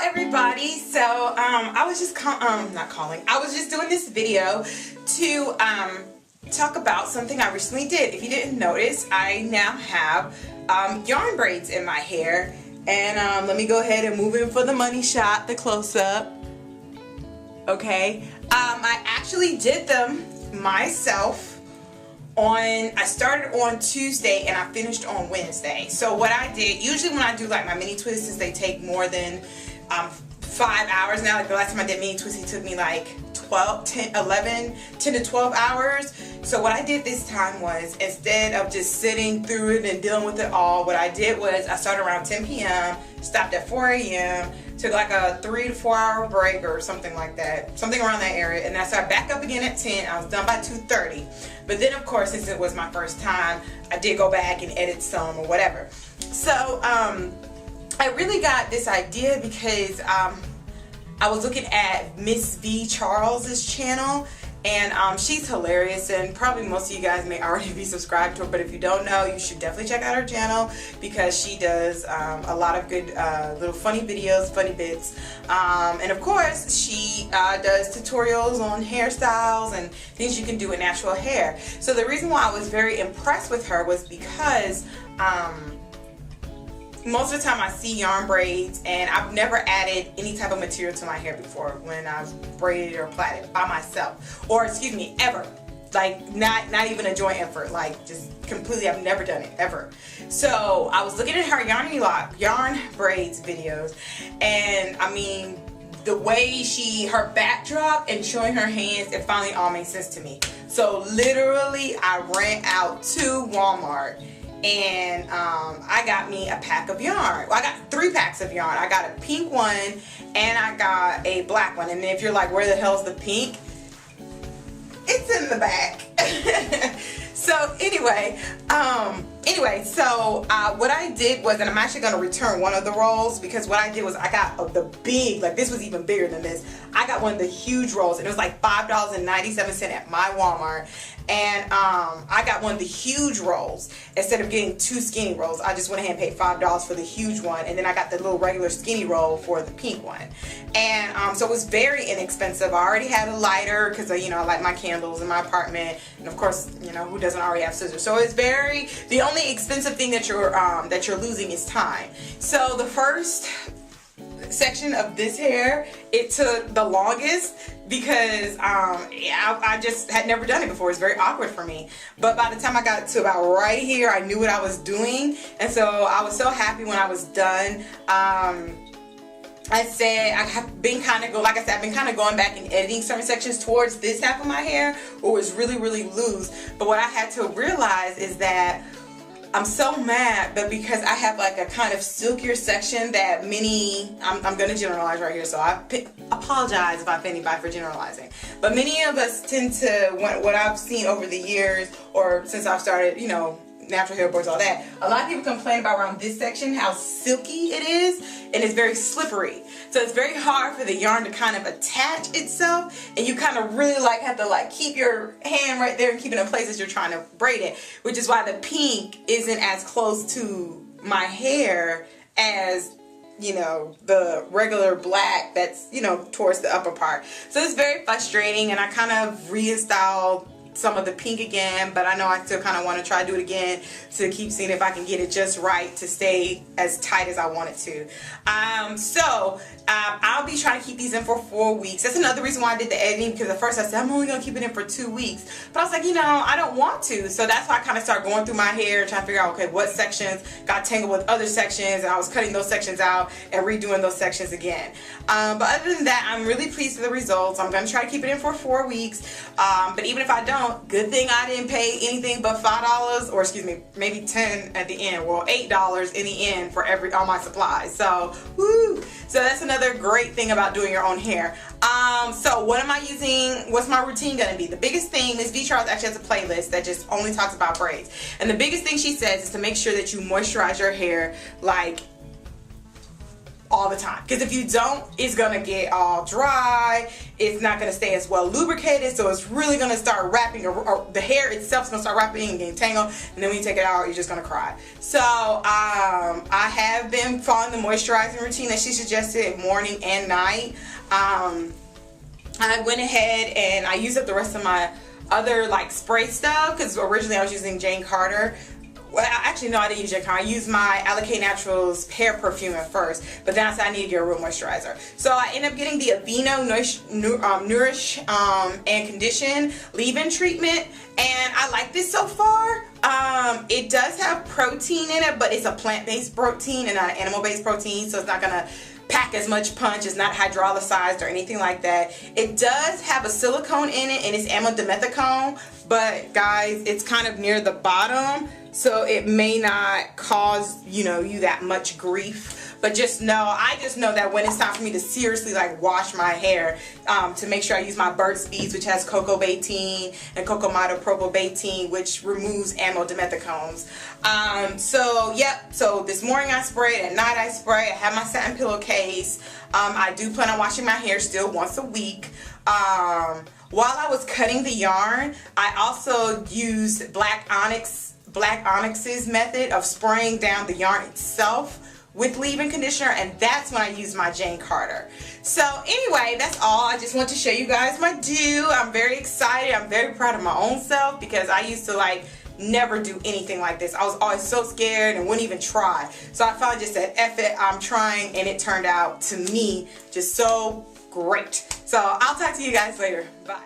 everybody. So I was just I was just doing this video to talk about something I recently did. If you didn't notice, I now have yarn braids in my hair, and let me go ahead and move in for the money shot, the close-up. Okay, I actually did them myself. I started on Tuesday and I finished on Wednesday. So what I did, usually when I do like my mini twists, they take more than 5 hours now. Like the last time I did mini twists, it took me like 10 to 12 hours. So what I did this time was, instead of just sitting through it and dealing with it all, what I did was I started around 10 p.m., stopped at 4 a.m., took like a 3 to 4 hour break or something like that, something around that area, and I started back up again at 10. I was done by 2:30. But then of course, since it was my first time, I did go back and edit some or whatever. So I really got this idea because I was looking at Miss V Charles's channel, and she's hilarious, and probably most of you guys may already be subscribed to her, but if you don't know, you should definitely check out her channel because she does a lot of good little funny videos, funny bits, and of course she does tutorials on hairstyles and things you can do with natural hair. So the reason why I was very impressed with her was because most of the time I see yarn braids, and I've never added any type of material to my hair before when I've braided or plaited by myself, or excuse me, ever. Like not even a joint effort, like just completely, I've never done it ever. So I was looking at her yarn braids videos, and I mean, the way her backdrop and showing her hands, it finally all made sense to me. So literally I ran out to Walmart and I got me a pack of yarn. Well, I got 3 packs of yarn. I got a pink one and I got a black one. And if you're like, where the hell's the pink? It's in the back. So anyway, what I did was, and I'm actually going to return one of the rolls, because what I did was I got the big, like this was even bigger than this. I got one of the huge rolls, and it was like $5.97 at my Walmart. And I got one of the huge rolls. Instead of getting 2 skinny rolls, I just went ahead and paid $5 for the huge one, and then I got the little regular skinny roll for the pink one. And so it was very inexpensive. I already had a lighter because I light my candles in my apartment, and of course, who doesn't already have scissors? So it's the only expensive thing that you're losing is time. So the first section of this hair, it took the longest because I just had never done it before. It's very awkward for me. But by the time I got to about right here, I knew what I was doing, and so I was so happy when I was done. I've been kind of going back and editing certain sections towards this half of my hair where it was really, really loose. But what I had to realize is that I'm so mad, but because I have like a kind of silkier section that I'm going to generalize right here, so I apologize if I offend anybody for generalizing. But many of us tend to, what I've seen over the years, or since I've started, natural hair boards, all that, a lot of people complain about around this section how silky it is, and it's very slippery. So it's very hard for the yarn to kind of attach itself, and you kind of really have to keep your hand right there and keep it in place as you're trying to braid it, which is why the pink isn't as close to my hair as the regular black that's towards the upper part. So it's very frustrating, and I kind of reinstalled some of the pink again, but I know I still kind of want to try to do it again to keep seeing if I can get it just right to stay as tight as I want it to. I'll be trying to keep these in for 4 weeks. That's another reason why I did the editing, because at first I said I'm only going to keep it in for 2 weeks, but I was like, I don't want to. So that's why I kind of started going through my hair, trying to figure out, okay, what sections got tangled with other sections, and I was cutting those sections out and redoing those sections again. But other than that, I'm really pleased with the results. I'm going to try to keep it in for 4 weeks, but even if I don't, good thing I didn't pay anything but $5, or excuse me, maybe 10 at the end. Well, $8 in the end for all my supplies. So, woo! So that's another great thing about doing your own hair. So what am I using? What's my routine gonna be? The biggest thing, Miss V Charles actually has a playlist that just only talks about braids. And the biggest thing she says is to make sure that you moisturize your hair like all the time, because if you don't, it's gonna get all dry, it's not gonna stay as well lubricated, so it's really gonna start wrapping, or the hair itself is gonna start wrapping and getting tangled, and then when you take it out, you're just gonna cry. So I have been following the moisturizing routine that she suggested, morning and night. I went ahead and I used up the rest of my other like spray stuff, because originally I was using Jane Carter. Well, actually, no, I didn't use Jane Carter. I used my Acrylic Naturals hair perfume at first, but then I said I need to get a real moisturizer. So I ended up getting the Aveeno Nourish and Condition leave-in treatment, and I like this so far. It does have protein in it, but it's a plant-based protein and not an animal-based protein, so it's not gonna pack as much punch. It's not hydrolyzed or anything like that. It does have a silicone in it, and it's amidimethicone, but guys, it's kind of near the bottom, so it may not cause, you know, you that much grief. But just know, I just know that when it's time for me to seriously like wash my hair, to make sure I use my Burt's Bees, which has cocoa betaine, and cocoa propylbetaine, which removes amidimethicone. So yep, so this morning I sprayed, at night I spray. I have my satin pillowcase. I do plan on washing my hair still once a week. While I was cutting the yarn, I also used Black Onyx's method of spraying down the yarn itself with leave-in conditioner, and that's when I use my Jane Carter. So anyway, that's all. I just want to show you guys my do. I'm very excited. I'm very proud of my own self, because I used to like never do anything like this. I was always so scared and wouldn't even try. So I finally just said, F it, I'm trying, and it turned out to me just so great. So I'll talk to you guys later. Bye.